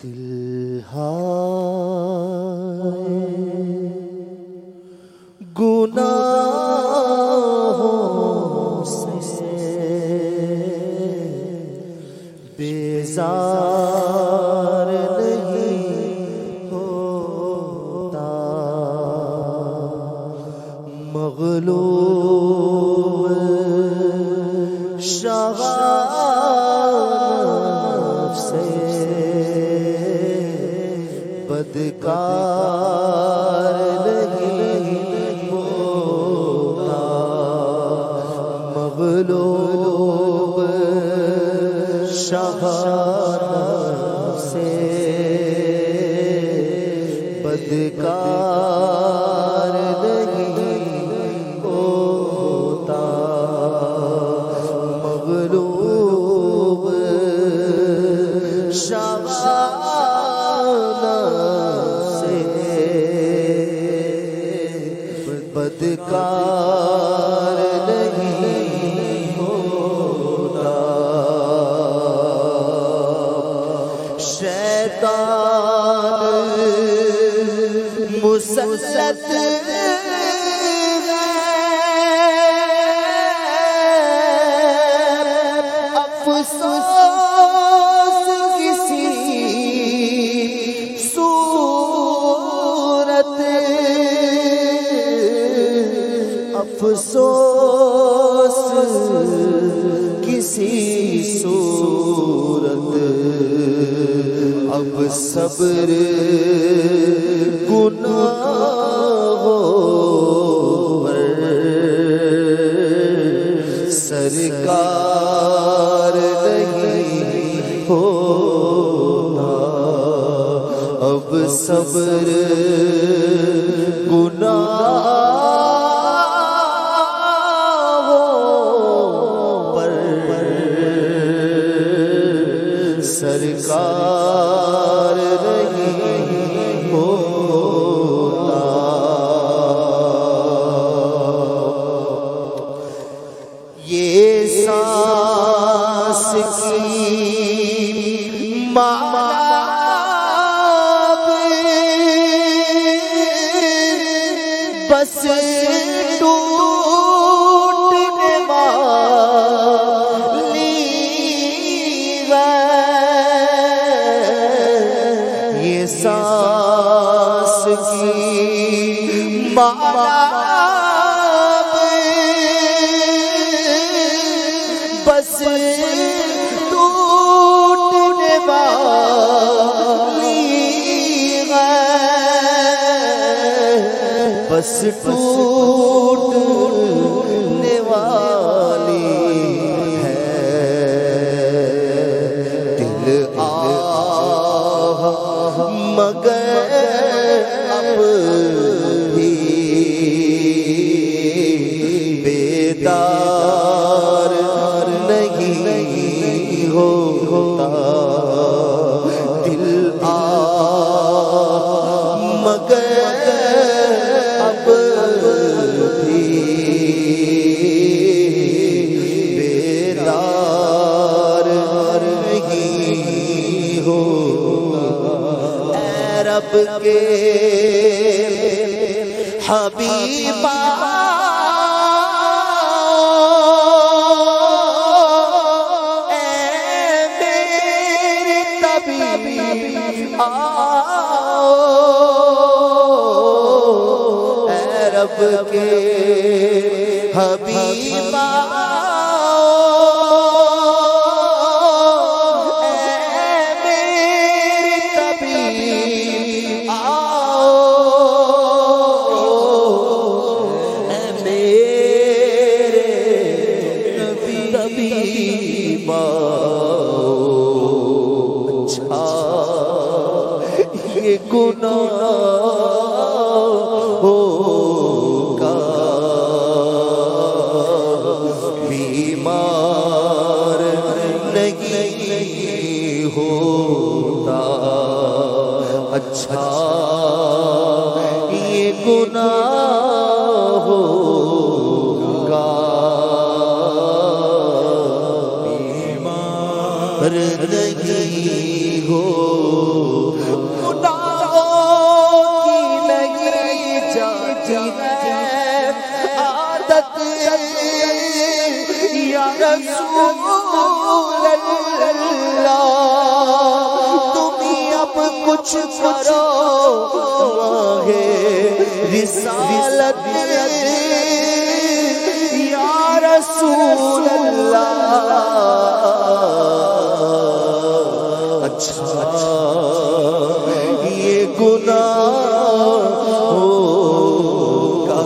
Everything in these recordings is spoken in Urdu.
دل گناہوں سے بیزار نہیں ہوتا، مغلوب شغاف سے بدکار نہیں ہوتا، مغلوب شغاف سے بدکار نہیں ہوتا، مغلوب شغاف سے بدکار نہیں ہوتا۔ شیطان مسلط افسوس کسی صورت، افسوس کسی صورت، اب صبر گناہوں پر سرکار نہیں ہوتا، اب صبر گناہوں پر سرکار نہیں ہوتا۔ یہ سانس کی مآب بس ٹوٹنے والی ہے، یہ سانس کی مآب بس ٹوٹنے والی ہے، بس ٹوٹنے والی ہے، دل آہ مگر اب بھی بیدار نہیں ہوتا، دل آہ مگر اب بھی بیدار نہیں ہوتا۔ اے رب کے حبیبا، اے رب کے حبیبا، اے میرے طبیب آؤ، اے میرے طبیب آؤ، اچھا یہ گناہ ہوگا، بیمار نہیں ہوتا، اچھا یہ گناہ ہوگا، بیمار نہیں ہوگا۔ رسول اللہ تم ہی اب کچھ کرو ماہ رسالت یا رسول اللہ اچھا یہ گناہ ہوگا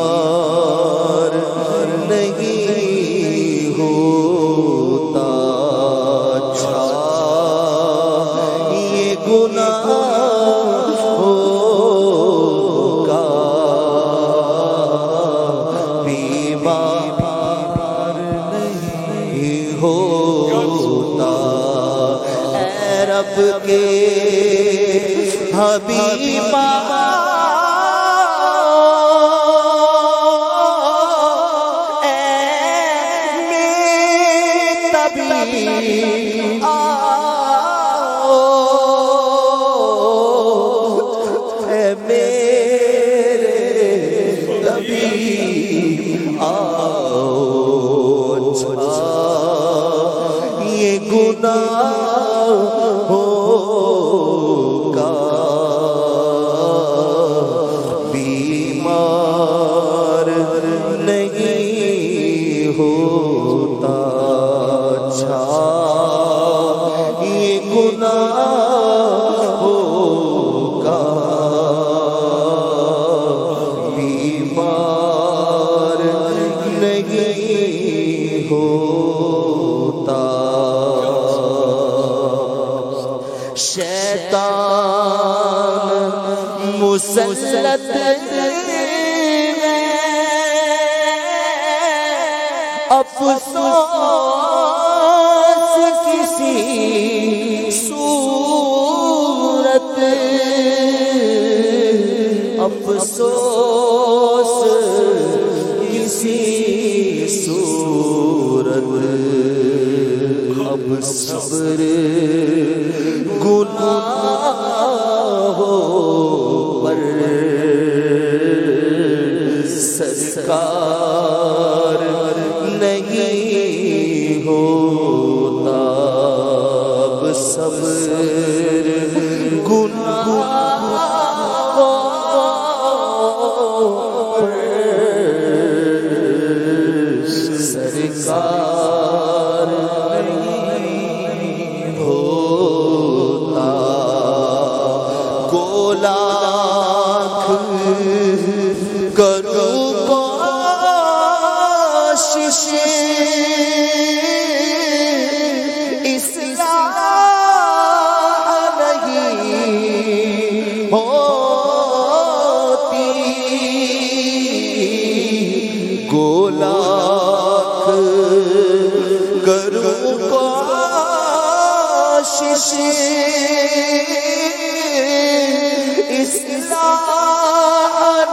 بیمار نہیں ہوتا اچھا یہ گناہ ہوگا بیمار نہیں ہوتا اے رب کے حبیبا اے میرے طبیب آؤ اے میرے طبیب آؤ یہ گناہ ہوگا بیمار نہیں ہوتا اچھا یہ گناہ ہوگا بیمار نہیں ہوتا شیطان مسلط افسوس کسی صورت افسوس کسی صورت اب صبر گناہوں پر سرکار نہیں ہوتا اب صبر گناہوں پر سرکار نہیں ہوتا لاکھ کروں کوشش اصلاح نہیں ہوتی لاکھ کروں کوشش اصلاح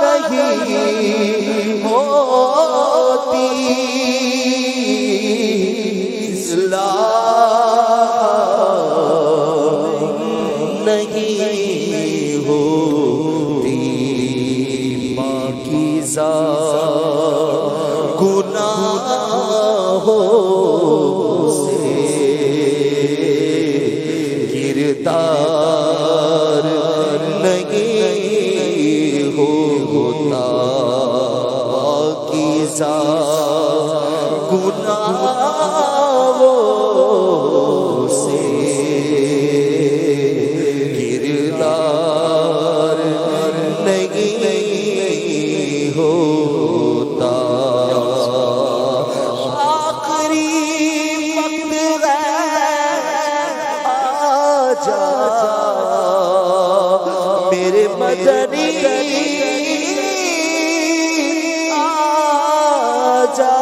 نہیں ہوتی اصلاح نہیں ہوتی پاکیزہ گناہوں سے گردار نہیں ہوتا پاکیزہ گناہوں سے گردار نہیں ہوتا آخری وقت آجا میرے مدنی آجا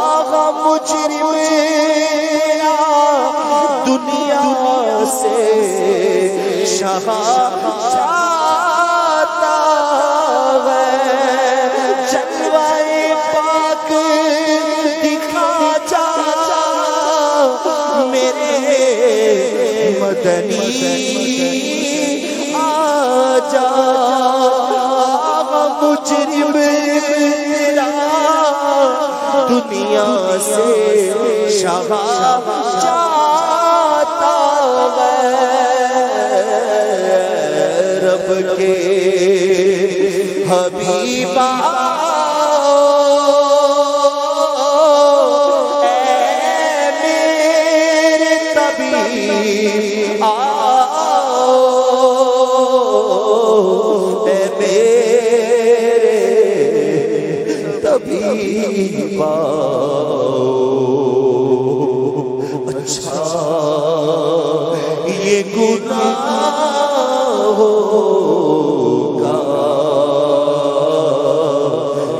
آغا مجرم دنیا سے شہاں چاہتا ہے جلوہ پاک دکھا جا میرے مدنی آجا مجرم دنیا سے شہا جاتا ہے رب کے حبیبا اچھا یہ گناہ ہوگا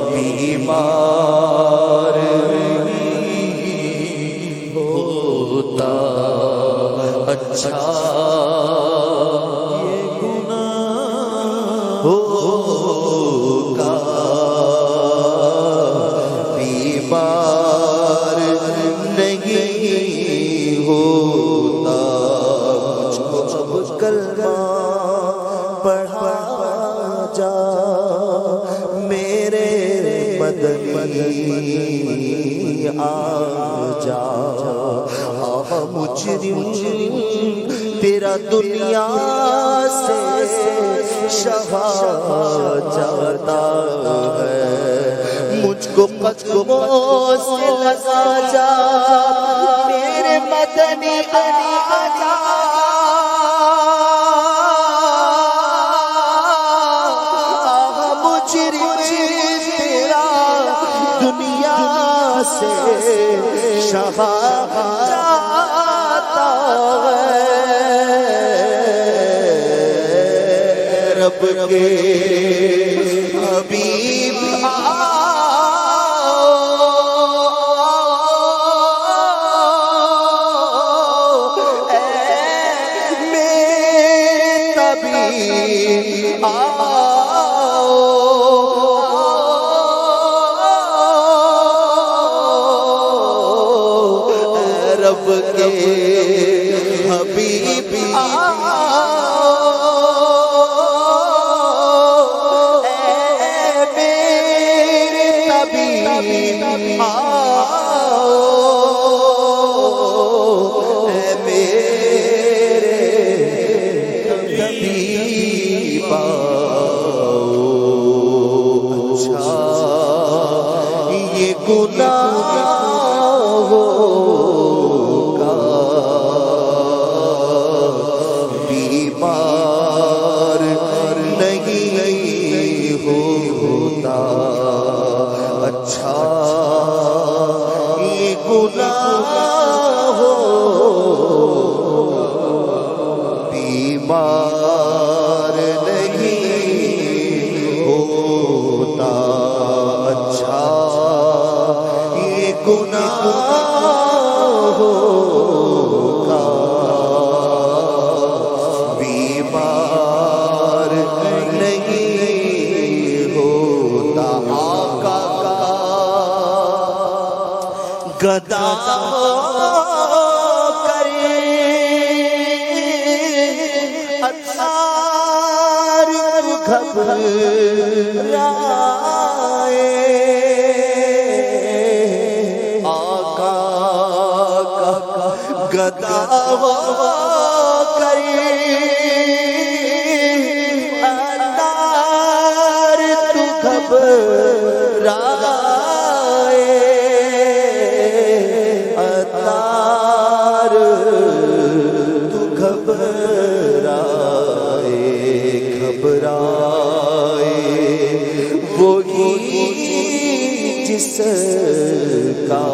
بیمار نہیں ہوتا اچھا یہ گناہ ہوگا بیمار نہیں ہوتا مجھ کو اب کلمہ پڑھا جا میرے مدنی آ جا مجرم تیرا دنیا سے شہا جاتا ہے مجھ کو قدموں سے لگا جا میرے مدنی علی آجا مجرم تیرا دنیا سے شہا جاتا ہے رب کے حبیب رب کے حبیب میرے طبیب میرے طبیب اچھا یہ گناہ ہوگا بیمار نہیں ہوتا اچھا یہ گناہ ہوگا بیمار نہیں ہوتا اچھا یہ گناہ ہوگا بیمار نہیں ہوتا آقا کا گدا کرے اتار گھبرائے آقا کا گدا کرے اتار تو گھبرائے اتار تو گھبرائے وہی جس کا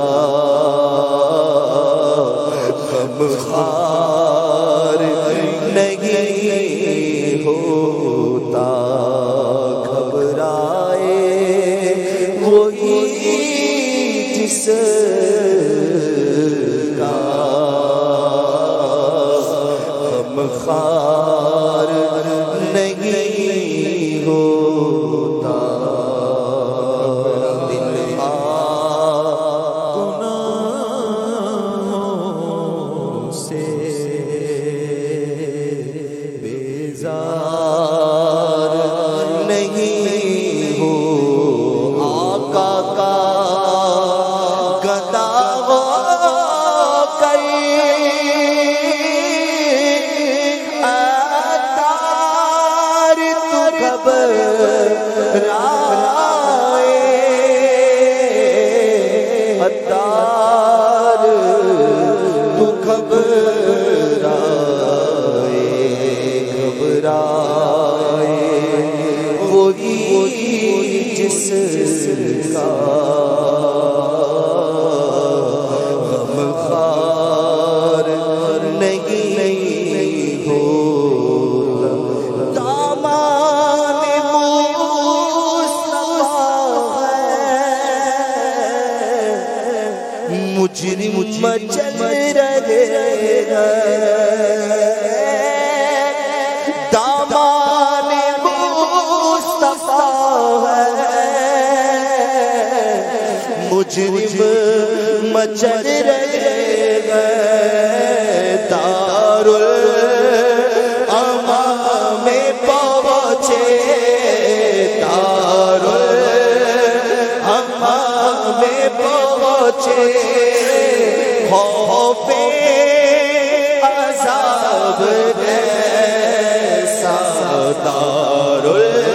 غمخوار نہیں ہوتا گھبرائے وہی جس مچل رہے ہیں، دامان مصطفیٰ ہے، مجرم مچل رہے ہیں، دارالامام میں پہنچے، دارالامام میں پہنچے، خوف عذاب کیسا، دارالامام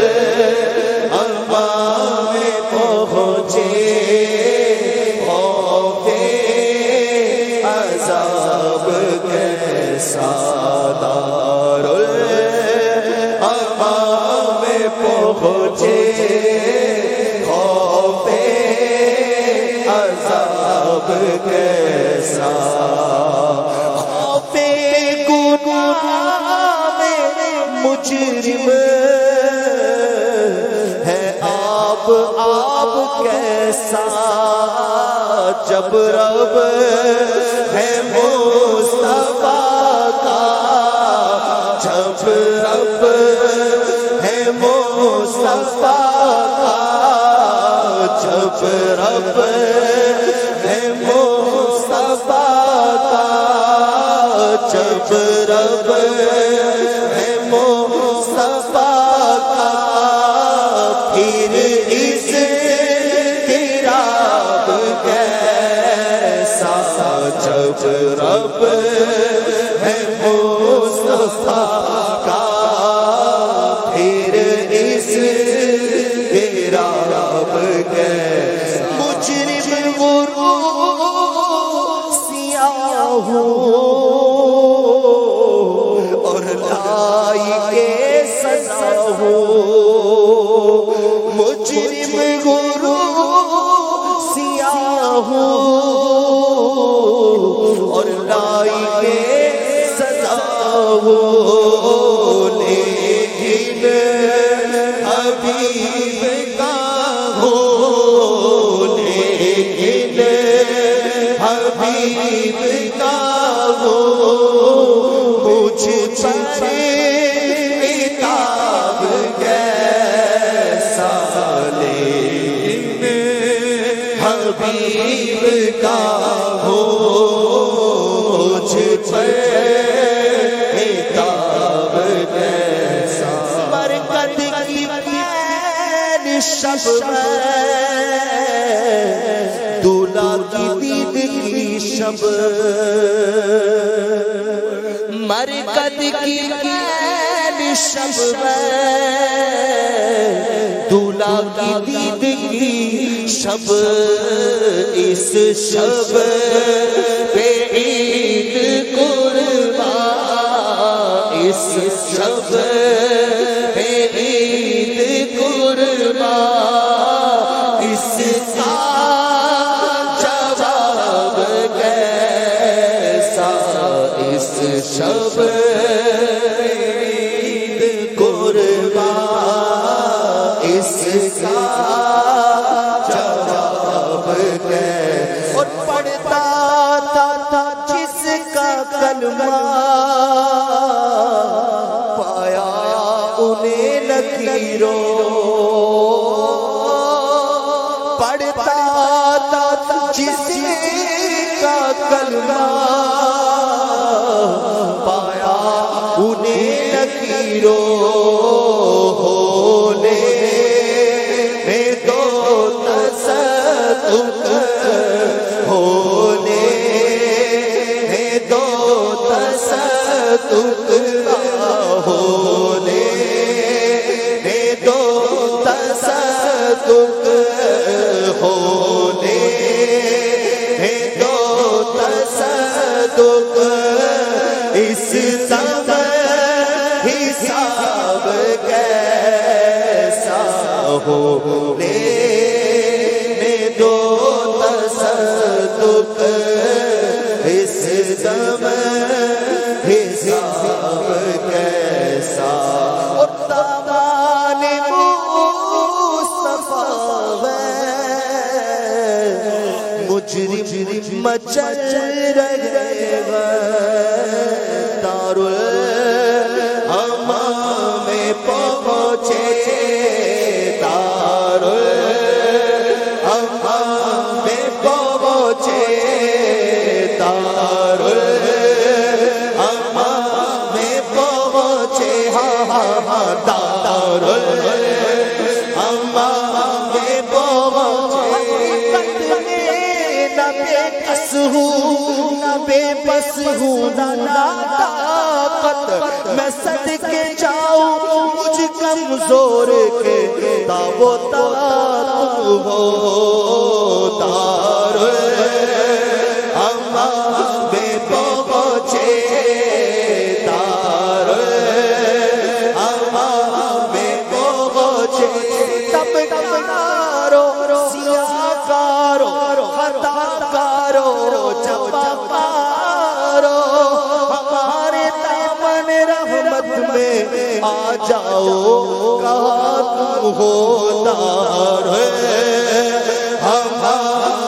میں پہنچے، خوف عذاب کیسا، دارالامام میں پہنچے، خوف عذاب کیسا، خوف گناہ میں مجرم ہے آپ کیسا، جب رب ہے مصطفیٰ کا، جب رب ہے مصطفیٰ کا، جب رب ہے مصطفیٰ کا، جب رب ہے مصطفیٰ کا، پھر اس تیراب کیسا، جب رب ہے مصطفیٰ کا، پھر اس تیراب کیسا، مجرم غروب سیاہ اور لائق سزا ہو، مجرم غروب سیاہ اور لائق سزا ہو، لیکن حبیب کا ہو، لیکن حبیب کا ہو، مجھ پر عتاب کیسا، لیکن حبیب کا ہو، مجھ پر عتاب کیسا، برکت کی پہل شب میں، دولہا کی دید کی شب، مرکد کی پہل شب میں، دولہا کی دید کی شب، اس شب پہ عید قربان، اس شب پہ عید قربان، اس کا جواب کیسا، اس شب عید قربان، اس کا جواب کیسا، اور پڑھتا تھا جس کا کلمہ، پایا انہیں لکیروں، پڑھتا تھا جس کا کلمہ، پایا انہیں لکیروں، ہونے میں دو تصدق، ہونے میں دو تصدق، ہونے میں دو تصدق، ہونے میں دو تصدق، اس سب حساب کیسا، ہونے میں دو تصدق، اس سب حساب کیسا، اور دامان مصطفیٰ ہے، مجرم مچل رہے گا دارالامہ میں پہنچے دارالامہ میں پہنچے دارالامہ میں پہنچے ہاں دارالامہ میں پہنچے نہ بے کس ہوں نہ بے بس ہوں نہ طاقت میں صدقے جاؤں مجھ کمزور کے تاب و تاب ہو دارالامہ میں پہنچے دارالامہ میں پہنچے تب کارو سیاہ کارو خطا کارو جفا کارو ہمارے دامن رحمت میں آ جاؤ کہاں تم ہو دارالامہ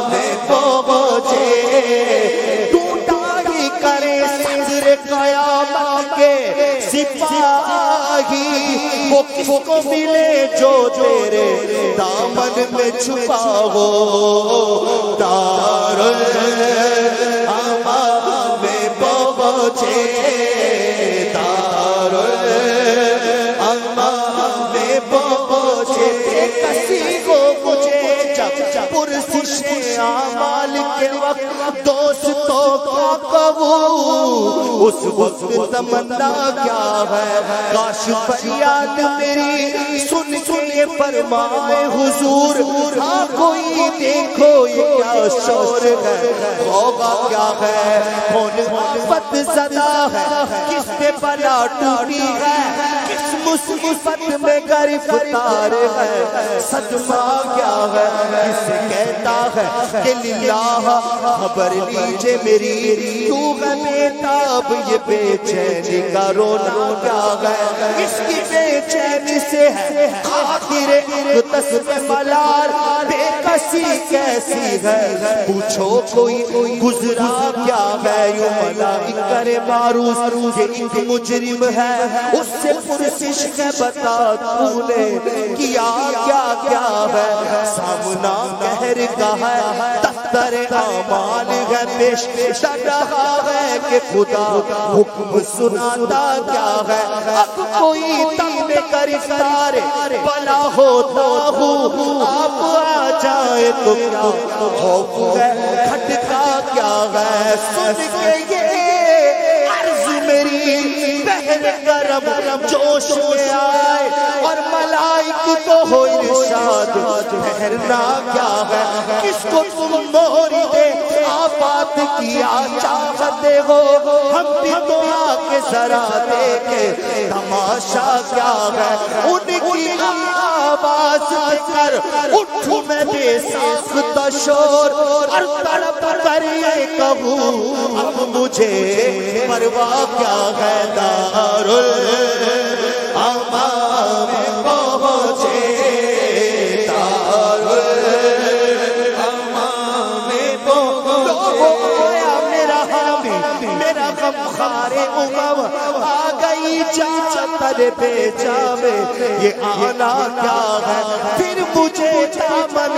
میں پہنچے ٹوٹا ہی کرے صدر قیامت کے سپاہی وہ کس کو ملے جو تیرے دامن میں چھپا ہو دارالامہ میں پہنچے دارالامہ میں پہنچے کسی کو مجھے جب پرسش اعمال کے وقت دوستوں کا کہوں اس وقت تمنا کیا ہے کاش فریاد میری سن کے یہ فرمائے حضور ہاں کوئی دیکھو یہ کیا شور ہے ہوگا کیا ہے کون آفت زدہ ہے کس پہ بلا ٹوٹی ہے کس مصیبت میں گرفتار ہے صدمہ کیا ہے کس کہتا ہے کہ للہ خبر لیجئے میری کیوں ہے بیتاب یہ بے چینی کا رونا کیا ہے اس کی بے چینی سے ہے خاطر اقدس میں ملال بے کسی کیسی ہے پوچھو کوئی گزرا کیا ہے یوں ملائک کرے معروف یہ ایک مجرم ہے اس سے پرسش ہے بتا تو نے کیا کیا کیا ہے سامنا قہر کا ہے دفتر اعمال ہے پیش ڈر رہا ہے کہ خدا حکم سناتا کیا ہے اب کوئی تم گرفتار بلا ہوتا ہوں آپ آ جائے تو کیا خوف ہے کھٹکا کیا ہے سن کے یہ عرض میری بہن گرم جوش میں آئے اور ملائک کو ہو ارشاد ٹھہرنا کیا ہے کس کو تم موری دے آفات کیا چاہتے ہو ہم بھی تو آکے ذرا دیکھے تماشا کیا ہے ان کی آواز کر اٹھوں میں بے ساختہ شور اور تڑپ کر یہ کہوں اب مجھے پرواہ کیا ہے دارالامہ میں پہنچے دارالامہ میں پہنچے میرا حامی میرا غمخار امم آ گئی چادر پہ جامے یہ آنا کیا ہے پھر مجھے دامن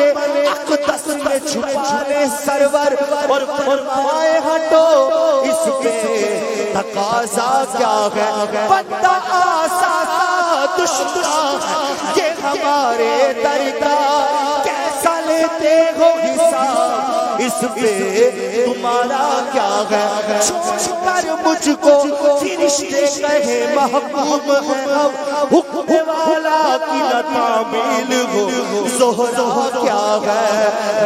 اقدس میں چھپانے سرور اور فرمائے ہٹو اس پہ تقاضا کیا ہے بندہ آسا دشمن یہ ہمارے درگاہ کیسا لیتے ہو حساب اس پہ تمہارا کیا ہے چھوڑ کر مجھ کو فرشتے کہے محکوم ہے حکم والا کی نہ تعمیل ہو زہرا کیا ہے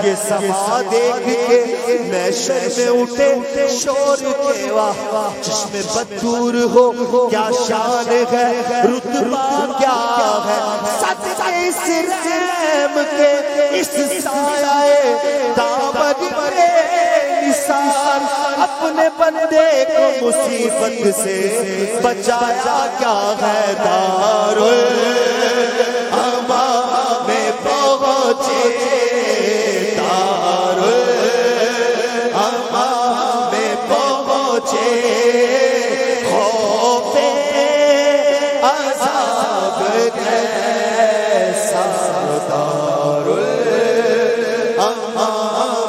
یہ سما دیکھ کے میں شر میں اٹھے شور کے واہ چشم بدور ہو کیا شان ہے رتبہ کیا ہے صدقہ اس رحم کے اس سایہ دامن میں نثار اپنے بندے کو مصیبت سے بچایا کیا ہے دارالامہ میں پہنچے دارالامہ پہنچے خوف عذاب کیسا دارالامام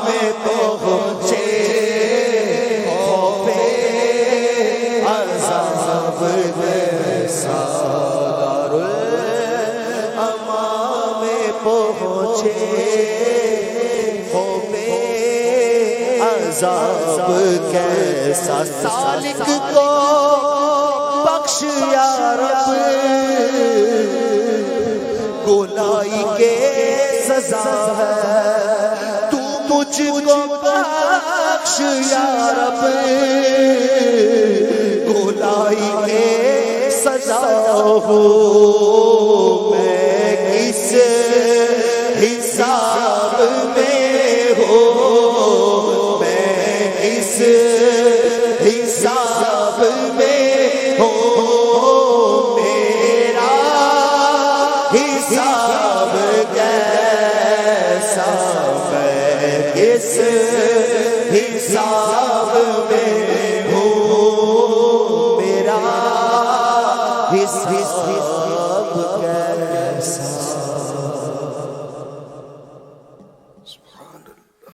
میں پہنچے خوف عذاب کیسا دارالامام میں پہنچے خوف عذاب کیسا سالک کو بخش یا رب گناہی کے سزا ہے تو مجھ کو بخش یا رب گناہی کے سزا ہو میں کس حساب میں ہو حساب میں ہو میرا حساب کیسا میں کس حساب میں ہوں میرا حساب کیسا